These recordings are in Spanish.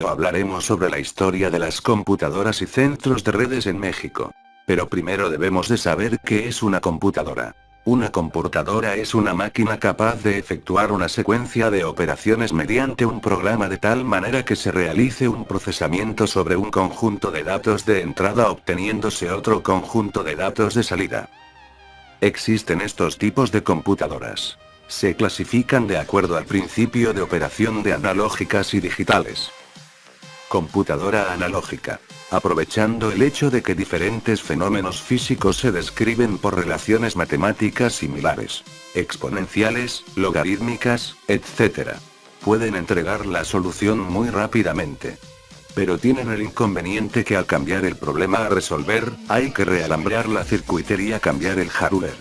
Hablaremos sobre la historia de las computadoras y centros de redes en México. Pero primero debemos de saber qué es una computadora. Una computadora es una máquina capaz de efectuar una secuencia de operaciones mediante un programa de tal manera que se realice un procesamiento sobre un conjunto de datos de entrada obteniéndose otro conjunto de datos de salida. Existen estos tipos de computadoras. Se clasifican de acuerdo al principio de operación de analógicas y digitales. Computadora analógica. Aprovechando el hecho de que diferentes fenómenos físicos se describen por relaciones matemáticas similares, exponenciales, logarítmicas, etc. Pueden entregar la solución muy rápidamente. Pero tienen el inconveniente que al cambiar el problema a resolver, hay que realambrar la circuitería, cambiar el hardware.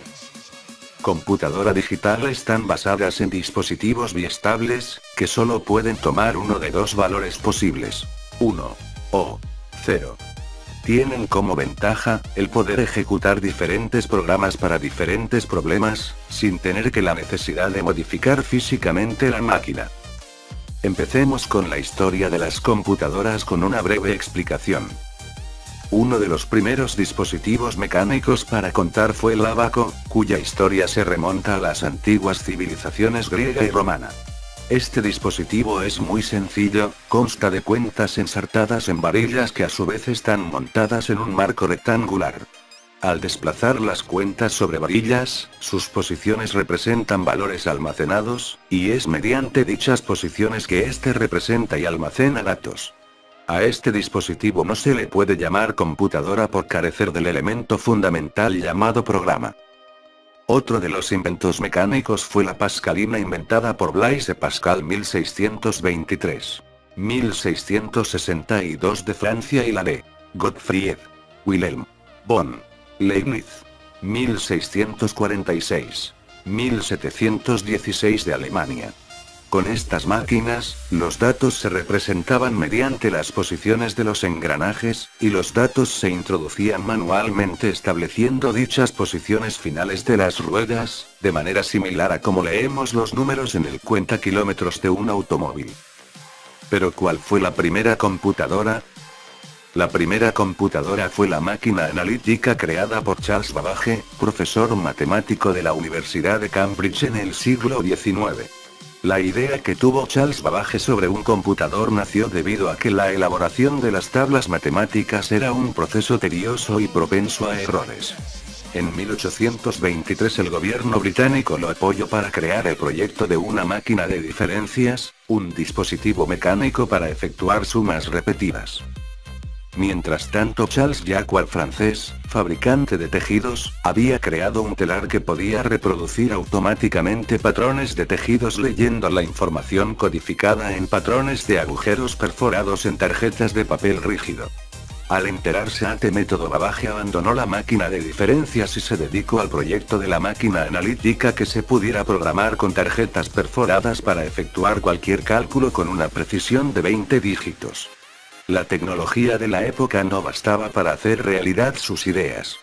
Computadora digital están basadas en dispositivos biestables, que solo pueden tomar uno de dos valores posibles. 1 o 0. Tienen como ventaja, el poder ejecutar diferentes programas para diferentes problemas, sin tener que la necesidad de modificar físicamente la máquina. Empecemos con la historia de las computadoras con una breve explicación. Uno de los primeros dispositivos mecánicos para contar fue el ábaco, cuya historia se remonta a las antiguas civilizaciones griega y romana. Este dispositivo es muy sencillo, consta de cuentas ensartadas en varillas que a su vez están montadas en un marco rectangular. Al desplazar las cuentas sobre varillas, sus posiciones representan valores almacenados, y es mediante dichas posiciones que éste representa y almacena datos. A este dispositivo no se le puede llamar computadora por carecer del elemento fundamental llamado programa. Otro de los inventos mecánicos fue la pascalina inventada por Blaise Pascal 1623-1662 de Francia y la de Gottfried Wilhelm von Leibniz 1646-1716 de Alemania. Con estas máquinas, los datos se representaban mediante las posiciones de los engranajes, y los datos se introducían manualmente estableciendo dichas posiciones finales de las ruedas, de manera similar a como leemos los números en el cuentakilómetros de un automóvil. ¿Pero cuál fue la primera computadora? La primera computadora fue la máquina analítica creada por Charles Babbage, profesor matemático de la Universidad de Cambridge en el siglo XIX. La idea que tuvo Charles Babbage sobre un computador nació debido a que la elaboración de las tablas matemáticas era un proceso tedioso y propenso a errores. En 1823 el gobierno británico lo apoyó para crear el proyecto de una máquina de diferencias, un dispositivo mecánico para efectuar sumas repetidas. Mientras tanto Charles Jacquard, francés, fabricante de tejidos, había creado un telar que podía reproducir automáticamente patrones de tejidos leyendo la información codificada en patrones de agujeros perforados en tarjetas de papel rígido. Al enterarse de este método, Babbage abandonó la máquina de diferencias y se dedicó al proyecto de la máquina analítica que se pudiera programar con tarjetas perforadas para efectuar cualquier cálculo con una precisión de 20 dígitos. La tecnología de la época no bastaba para hacer realidad sus ideas.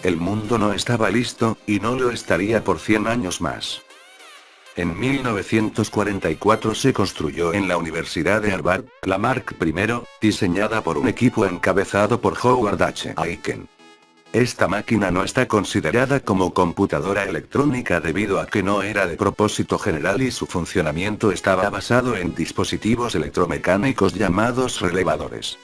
El mundo no estaba listo, y no lo estaría por 100 años más. En 1944 se construyó en la Universidad de Harvard, la Mark I, diseñada por un equipo encabezado por Howard H. Aiken. Esta máquina no está considerada como computadora electrónica debido a que no era de propósito general y su funcionamiento estaba basado en dispositivos electromecánicos llamados relevadores.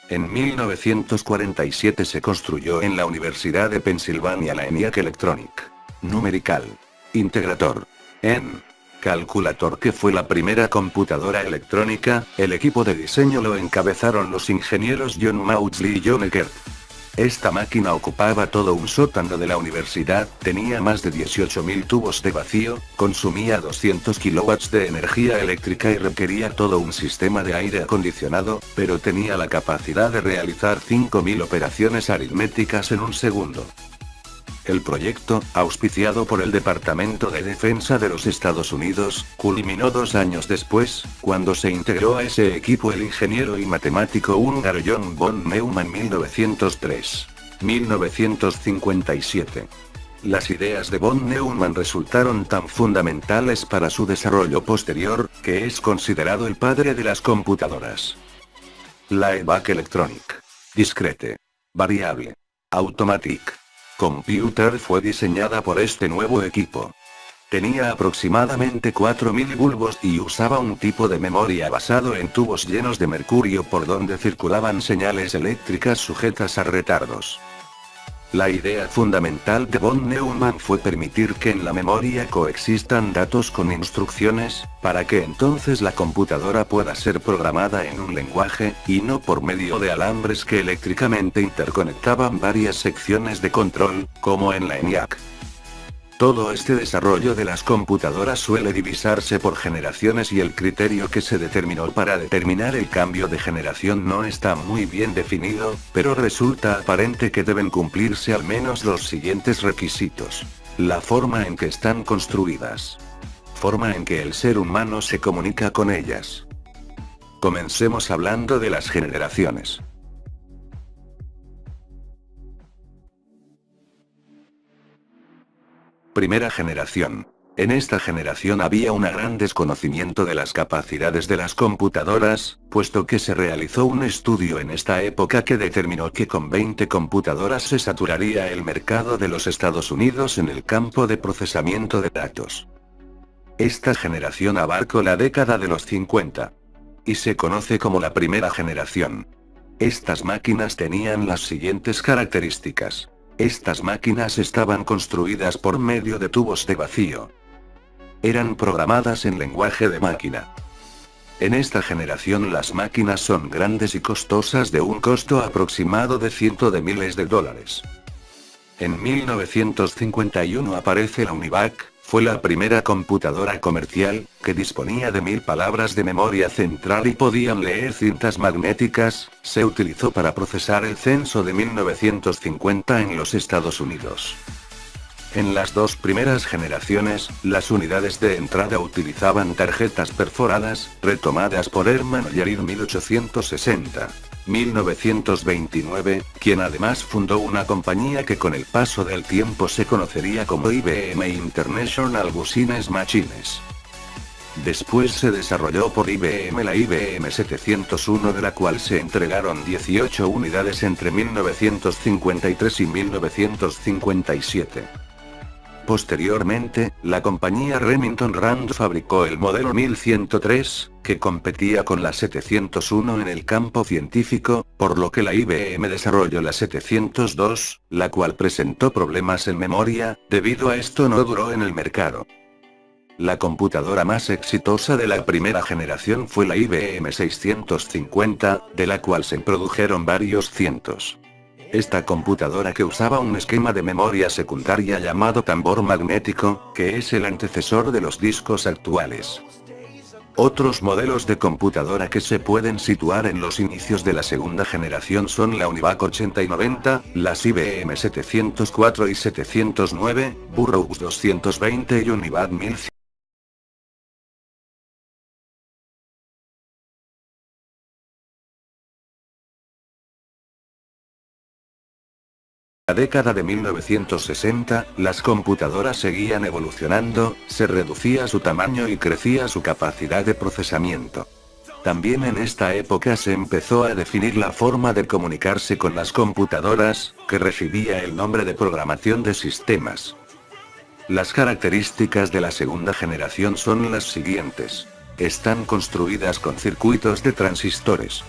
En 1947 se construyó en la Universidad de Pensilvania la ENIAC Electronic Numerical Integrator en Calculator, que fue la primera computadora electrónica. El equipo de diseño lo encabezaron los ingenieros John Maudsley y John Eckert. Esta máquina ocupaba todo un sótano de la universidad, tenía más de 18.000 tubos de vacío, consumía 200 kilowatts de energía eléctrica y requería todo un sistema de aire acondicionado, pero tenía la capacidad de realizar 5.000 operaciones aritméticas en un segundo. El proyecto, auspiciado por el Departamento de Defensa de los Estados Unidos, culminó 2 años después, cuando se integró a ese equipo el ingeniero y matemático húngaro John von Neumann en 1903. 1957. Las ideas de von Neumann resultaron tan fundamentales para su desarrollo posterior, que es considerado el padre de las computadoras. La EVAC Electronic Discrete Variable Automatic Computer fue diseñada por este nuevo equipo. Tenía aproximadamente 4000 bulbos y usaba un tipo de memoria basado en tubos llenos de mercurio por donde circulaban señales eléctricas sujetas a retardos. La idea fundamental de von Neumann fue permitir que en la memoria coexistan datos con instrucciones, para que entonces la computadora pueda ser programada en un lenguaje, y no por medio de alambres que eléctricamente interconectaban varias secciones de control, como en la ENIAC. Todo este desarrollo de las computadoras suele divisarse por generaciones y el criterio que se determinó para determinar el cambio de generación no está muy bien definido, pero resulta aparente que deben cumplirse al menos los siguientes requisitos. La forma en que están construidas. Forma en que el ser humano se comunica con ellas. Comencemos hablando de las generaciones. Primera generación. En esta generación había un gran desconocimiento de las capacidades de las computadoras, puesto que se realizó un estudio en esta época que determinó que con 20 computadoras se saturaría el mercado de los Estados Unidos en el campo de procesamiento de datos. Esta generación abarcó la década de los 50. Y se conoce como la primera generación. Estas máquinas tenían las siguientes características. Estas máquinas estaban construidas por medio de tubos de vacío. Eran programadas en lenguaje de máquina. En esta generación las máquinas son grandes y costosas de un costo aproximado de cientos de miles de dólares. En 1951 aparece la UNIVAC, fue la primera computadora comercial, que disponía de 1000 palabras de memoria central y podían leer cintas magnéticas. Se utilizó para procesar el censo de 1950 en los Estados Unidos. En las dos primeras generaciones, las unidades de entrada utilizaban tarjetas perforadas, retomadas por Herman Miller en 1860. 1929, quien además fundó una compañía que con el paso del tiempo se conocería como IBM International Business Machines. Después se desarrolló por IBM la IBM 701, de la cual se entregaron 18 unidades entre 1953 y 1957. Posteriormente, la compañía Remington Rand fabricó el modelo 1103, que competía con la 701 en el campo científico, por lo que la IBM desarrolló la 702, la cual presentó problemas en memoria. Debido a esto no duró en el mercado. La computadora más exitosa de la primera generación fue la IBM 650, de la cual se produjeron varios cientos. Esta computadora, que usaba un esquema de memoria secundaria llamado tambor magnético, que es el antecesor de los discos actuales. Otros modelos de computadora que se pueden situar en los inicios de la segunda generación son la UNIVAC 80 y 90, las IBM 704 y 709, Burroughs 220 y UNIVAC 1100. En la década de 1960, las computadoras seguían evolucionando, se reducía su tamaño y crecía su capacidad de procesamiento. También en esta época se empezó a definir la forma de comunicarse con las computadoras, que recibía el nombre de programación de sistemas. Las características de la segunda generación son las siguientes. Están construidas con circuitos de transistores.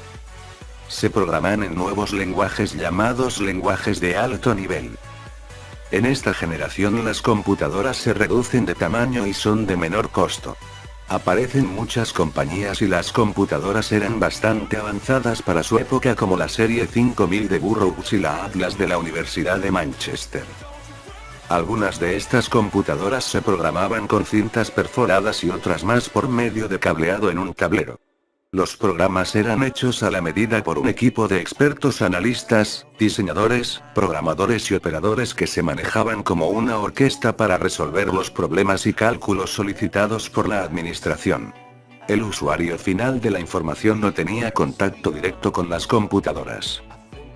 Se programan en nuevos lenguajes llamados lenguajes de alto nivel. En esta generación las computadoras se reducen de tamaño y son de menor costo. Aparecen muchas compañías y las computadoras eran bastante avanzadas para su época, como la serie 5000 de Burroughs y la Atlas de la Universidad de Manchester. Algunas de estas computadoras se programaban con cintas perforadas y otras más por medio de cableado en un tablero. Los programas eran hechos a la medida por un equipo de expertos analistas, diseñadores, programadores y operadores que se manejaban como una orquesta para resolver los problemas y cálculos solicitados por la administración. El usuario final de la información no tenía contacto directo con las computadoras.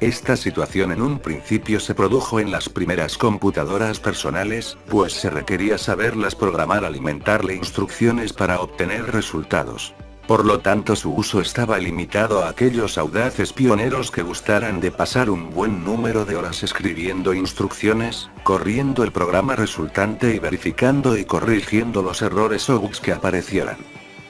Esta situación en un principio se produjo en las primeras computadoras personales, pues se requería saberlas programar, alimentarle instrucciones para obtener resultados. Por lo tanto, su uso estaba limitado a aquellos audaces pioneros que gustaran de pasar un buen número de horas escribiendo instrucciones, corriendo el programa resultante y verificando y corrigiendo los errores o bugs que aparecieran.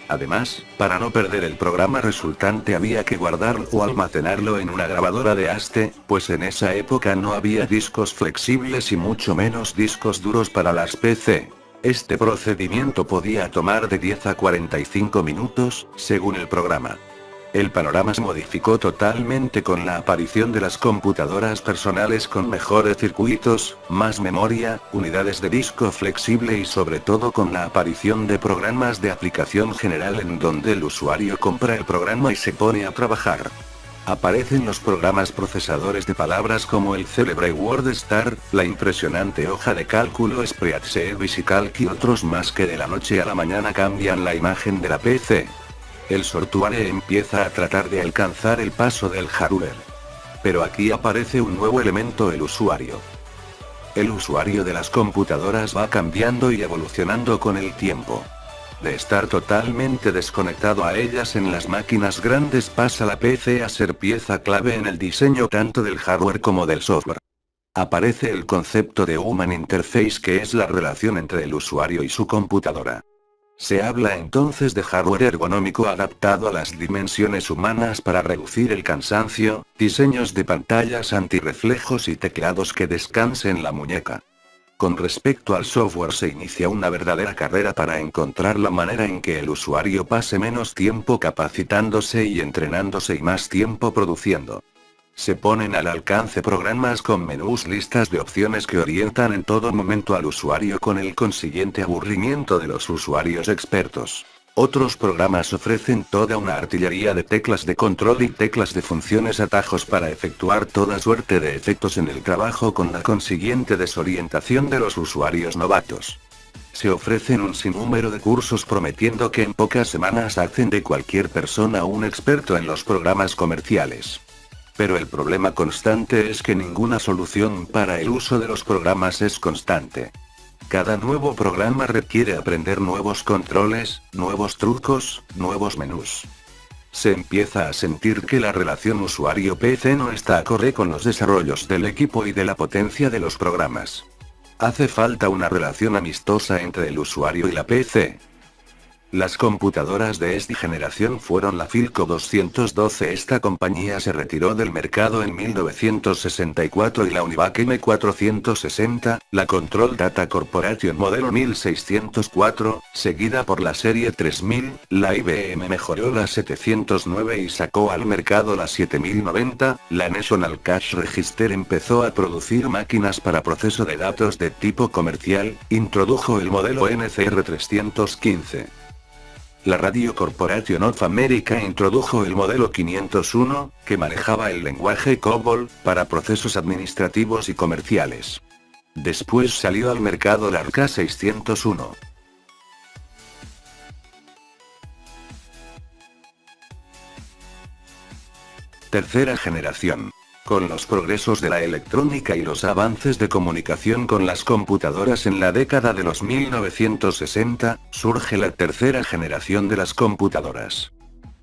Además, para no perder el programa resultante había que guardarlo o almacenarlo en una grabadora de haste, pues en esa época no había discos flexibles y mucho menos discos duros para las PC. Este procedimiento podía tomar de 10 a 45 minutos, según el programa. El panorama se modificó totalmente con la aparición de las computadoras personales con mejores circuitos, más memoria, unidades de disco flexible y sobre todo con la aparición de programas de aplicación general en donde el usuario compra el programa y se pone a trabajar. Aparecen los programas procesadores de palabras como el célebre WordStar, la impresionante hoja de cálculo Spreadsheet VisiCalc y otros más que de la noche a la mañana cambian la imagen de la PC. El software empieza a tratar de alcanzar el paso del hardware. Pero aquí aparece un nuevo elemento: el usuario. El usuario de las computadoras va cambiando y evolucionando con el tiempo. De estar totalmente desconectado a ellas en las máquinas grandes pasa la PC a ser pieza clave en el diseño tanto del hardware como del software. Aparece el concepto de Human Interface, que es la relación entre el usuario y su computadora. Se habla entonces de hardware ergonómico adaptado a las dimensiones humanas para reducir el cansancio, diseños de pantallas antirreflejos y teclados que descansen la muñeca. Con respecto al software se inicia una verdadera carrera para encontrar la manera en que el usuario pase menos tiempo capacitándose y entrenándose y más tiempo produciendo. Se ponen al alcance programas con menús, listas de opciones que orientan en todo momento al usuario con el consiguiente aburrimiento de los usuarios expertos. Otros programas ofrecen toda una artillería de teclas de control y teclas de funciones, atajos para efectuar toda suerte de efectos en el trabajo con la consiguiente desorientación de los usuarios novatos. Se ofrecen un sinnúmero de cursos prometiendo que en pocas semanas hacen de cualquier persona un experto en los programas comerciales. Pero el problema constante es que ninguna solución para el uso de los programas es constante. Cada nuevo programa requiere aprender nuevos controles, nuevos trucos, nuevos menús. Se empieza a sentir que la relación usuario-PC no está acorde con los desarrollos del equipo y de la potencia de los programas. Hace falta una relación amistosa entre el usuario y la PC. Las computadoras de esta generación fueron la Philco 212. Esta compañía se retiró del mercado en 1964 y la Univac M460, la Control Data Corporation modelo 1604, seguida por la serie 3000, la IBM mejoró la 709 y sacó al mercado la 7090, la National Cash Register empezó a producir máquinas para proceso de datos de tipo comercial, introdujo el modelo NCR 315. La Radio Corporation of America introdujo el modelo 501, que manejaba el lenguaje COBOL, para procesos administrativos y comerciales. Después salió al mercado la Arca 601. Tercera generación. Con los progresos de la electrónica y los avances de comunicación con las computadoras en la década de los 1960, surge la tercera generación de las computadoras.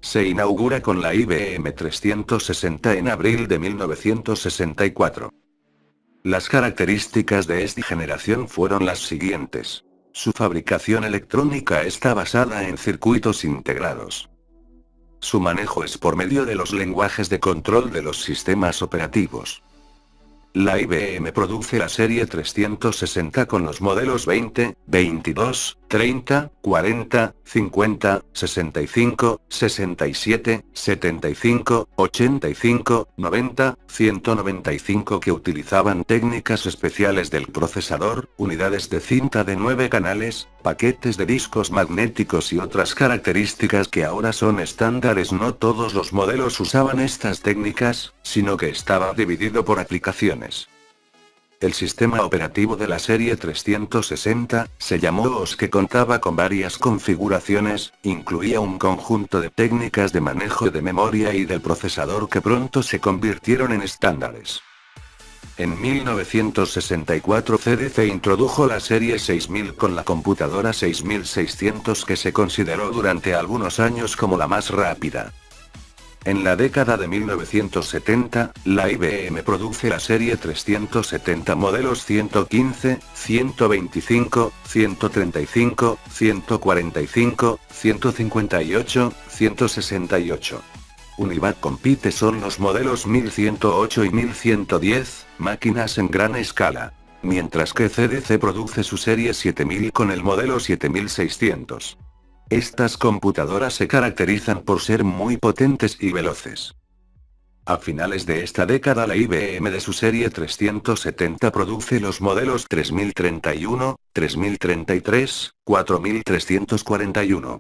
Se inaugura con la IBM 360 en abril de 1964. Las características de esta generación fueron las siguientes. Su fabricación electrónica está basada en circuitos integrados. Su manejo es por medio de los lenguajes de control de los sistemas operativos. La IBM produce la serie 360 con los modelos 20, 22, 30, 40, 50, 65, 67, 75, 85, 90, 195 que utilizaban técnicas especiales del procesador, unidades de cinta de 9 canales, paquetes de discos magnéticos y otras características que ahora son estándares. No todos los modelos usaban estas técnicas, sino que estaba dividido por aplicaciones. El sistema operativo de la serie 360, se llamó OS, que contaba con varias configuraciones, incluía un conjunto de técnicas de manejo de memoria y del procesador que pronto se convirtieron en estándares. En 1964 CDC introdujo la serie 6000 con la computadora 6600, que se consideró durante algunos años como la más rápida. En la década de 1970, la IBM produce la serie 370 modelos 115, 125, 135, 145, 158, 168. Univac compite son los modelos 1108 y 1110, máquinas en gran escala. Mientras que CDC produce su serie 7000 con el modelo 7600. Estas computadoras se caracterizan por ser muy potentes y veloces. A finales de esta década la IBM de su serie 370 produce los modelos 3031, 3033, 4341.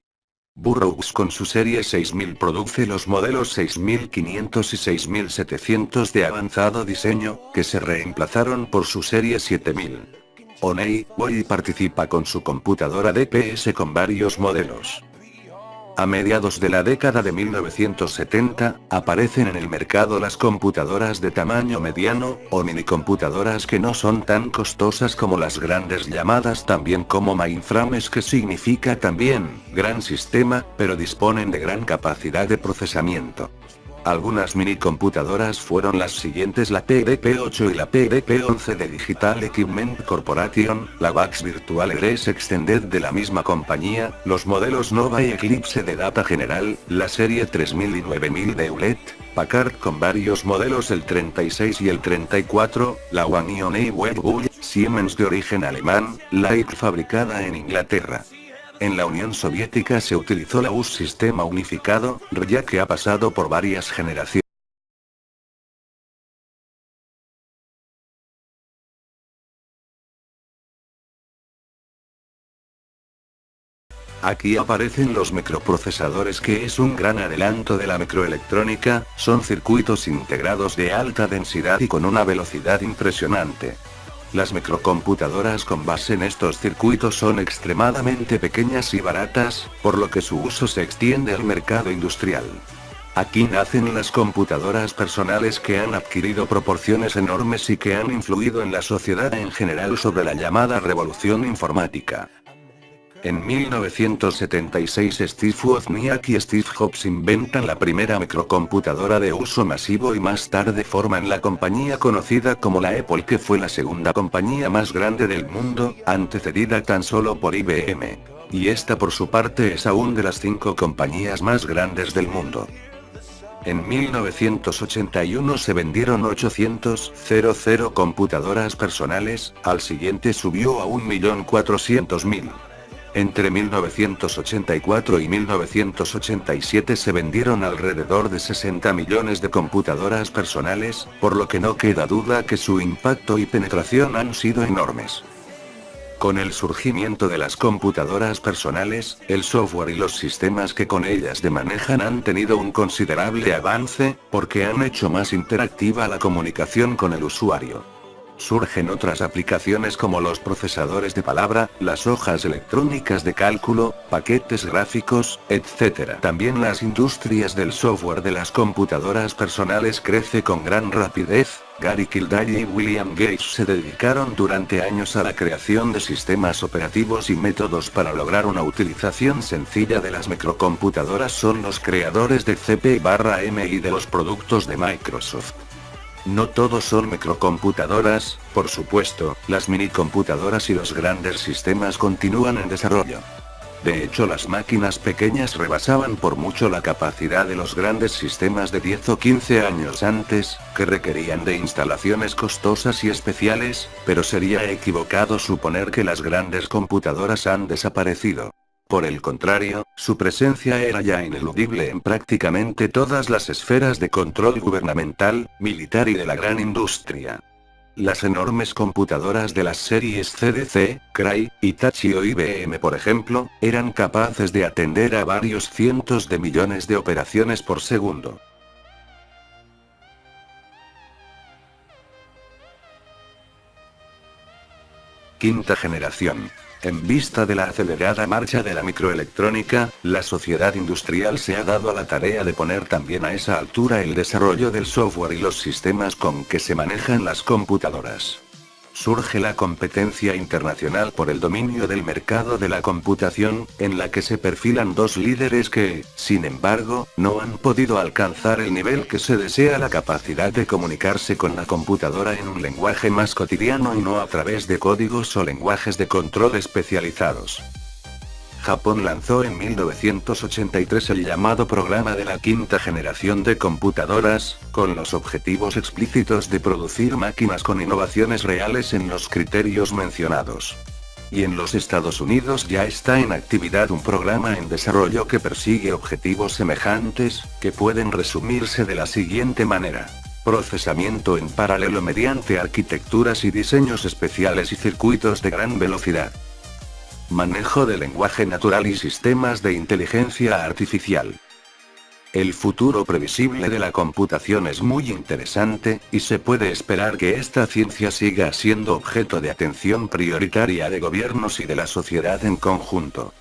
Burroughs con su serie 6000 produce los modelos 6500 y 6700 de avanzado diseño, que se reemplazaron por su serie 7000. Honeywell participa con su computadora DPS con varios modelos. A mediados de la década de 1970, aparecen en el mercado las computadoras de tamaño mediano, o minicomputadoras, que no son tan costosas como las grandes, llamadas también como mainframes, que significa también gran sistema, pero disponen de gran capacidad de procesamiento. Algunas minicomputadoras fueron las siguientes: la PDP-8 y la PDP-11 de Digital Equipment Corporation, la VAX Virtual Address Extended de la misma compañía, los modelos Nova y Eclipse de Data General, la serie 3000 y 9000 de Hewlett-Packard con varios modelos, el 36 y el 34, la One y Honeywell Bull, Siemens de origen alemán, la IC fabricada en Inglaterra. En la Unión Soviética se utilizó la US Sistema Unificado, ya que ha pasado por varias generaciones. Aquí aparecen los microprocesadores, que es un gran adelanto de la microelectrónica, son circuitos integrados de alta densidad y con una velocidad impresionante. Las microcomputadoras con base en estos circuitos son extremadamente pequeñas y baratas, por lo que su uso se extiende al mercado industrial. Aquí nacen las computadoras personales, que han adquirido proporciones enormes y que han influido en la sociedad en general sobre la llamada revolución informática. En 1976 Steve Wozniak y Steve Jobs inventan la primera microcomputadora de uso masivo y más tarde forman la compañía conocida como la Apple, que fue la segunda compañía más grande del mundo, antecedida tan solo por IBM. Y esta por su parte es aún de las 5 compañías más grandes del mundo. En 1981 se vendieron 800.000 computadoras personales, al siguiente subió a 1.400.000. Entre 1984 y 1987 se vendieron alrededor de 60 millones de computadoras personales, por lo que no queda duda que su impacto y penetración han sido enormes. Con el surgimiento de las computadoras personales, el software y los sistemas que con ellas de manejan han tenido un considerable avance, porque han hecho más interactiva la comunicación con el usuario. Surgen otras aplicaciones como los procesadores de palabra, las hojas electrónicas de cálculo, paquetes gráficos, etc. También las industrias del software de las computadoras personales crece con gran rapidez. Gary Kildare y William Gates se dedicaron durante años a la creación de sistemas operativos y métodos para lograr una utilización sencilla de las microcomputadoras. Son los creadores de CP/M y de los productos de Microsoft. No todos son microcomputadoras, por supuesto, las minicomputadoras y los grandes sistemas continúan en desarrollo. De hecho, las máquinas pequeñas rebasaban por mucho la capacidad de los grandes sistemas de 10 o 15 años antes, que requerían de instalaciones costosas y especiales, pero sería equivocado suponer que las grandes computadoras han desaparecido. Por el contrario, su presencia era ya ineludible en prácticamente todas las esferas de control gubernamental, militar y de la gran industria. Las enormes computadoras de las series CDC, Cray, Hitachi o IBM, por ejemplo, eran capaces de atender a varios cientos de millones de operaciones por segundo. Quinta generación. En vista de la acelerada marcha de la microelectrónica, la sociedad industrial se ha dado a la tarea de poner también a esa altura el desarrollo del software y los sistemas con que se manejan las computadoras. Surge la competencia internacional por el dominio del mercado de la computación, en la que se perfilan dos líderes que, sin embargo, no han podido alcanzar el nivel que se desea: la capacidad de comunicarse con la computadora en un lenguaje más cotidiano y no a través de códigos o lenguajes de control especializados. Japón lanzó en 1983 el llamado Programa de la Quinta Generación de Computadoras, con los objetivos explícitos de producir máquinas con innovaciones reales en los criterios mencionados. Y en los Estados Unidos ya está en actividad un programa en desarrollo que persigue objetivos semejantes, que pueden resumirse de la siguiente manera: procesamiento en paralelo mediante arquitecturas y diseños especiales y circuitos de gran velocidad. Manejo de lenguaje natural y sistemas de inteligencia artificial. El futuro previsible de la computación es muy interesante, y se puede esperar que esta ciencia siga siendo objeto de atención prioritaria de gobiernos y de la sociedad en conjunto.